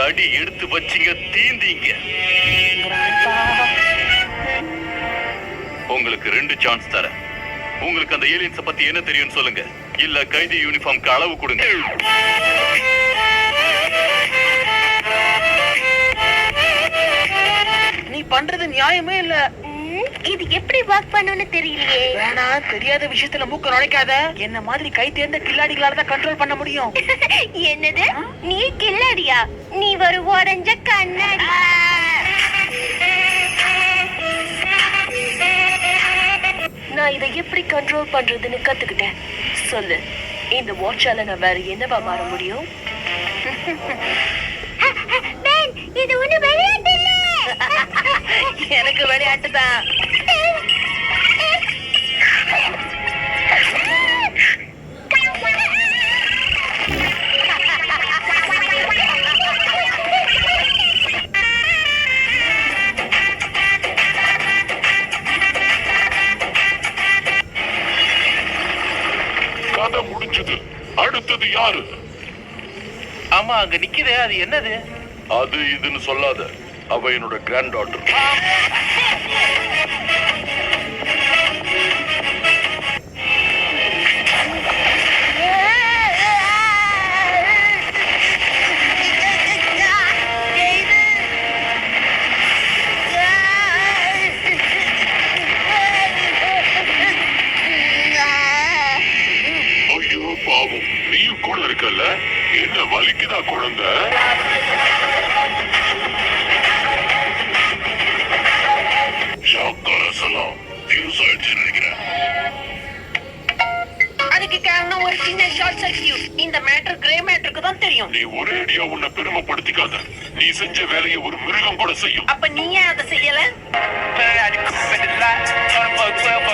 அடி எடுத்து வச்சீங்க, தீந்தீங்க. உங்களுக்கு 2 சான்ஸ் தரேன். உங்களுக்கு அந்த ஏலியன்ஸ பத்தி என்ன தெரியும் சொல்லுங்க, இல்ல கைதி யூனிஃபார்ம்க்கு அளவு கொடுங்க. நீ பண்றது நியாயமே இல்ல. இது எப்படி ஒர்க் பண்ணுன்னு தெரியலையே. வேணா, தெரியாத விஷயத்துல மூக்க நுழைக்காத. என்ன மாதிரி கை தேர்ந்த கில்லாடிகளால தான் கண்ட்ரோல் பண்ண முடியும். என்னது, நீ கில்லாடியா? நீ ஒரு உடைஞ்ச கண்ணாடி. நான் இதை எப்படி கண்ட்ரோல் பண்றதுன்னு கத்துக்கிட்டேன். சொல்லு, இந்த வாட்சால நான் வேற என்னவா மாற முடியும்? பென், இது ஒண்ணு விளையாட்டு இல்ல. எனக்கு விளையாட்டு தான். கதை முடிஞ்சது. அடுத்தது யாரு? ஆமா, அங்க நிக்குதே, அது என்னது? அது இதுன்னு சொல்லாத, அவ என்னோட கிராண்ட் டாட்டர். ஐயோ பாவம், நீயும் கூட இருக்கல்ல. என்ன வலிக்குதா குழந்தை? அதுக்கு காரணம் ஒரு சின்ன ஷார்ட் சர்க்கியூட். இந்த மேட்டர் கிரே மேட்டருக்கு தான் தெரியும். நீ ஒரேடியா உன்னை பெருமைப்படுத்திக்காத. நீ செஞ்ச வேலையை ஒரு மிருகம் கூட செய்யும். அப்ப நீ ஏன் அதை செய்யல?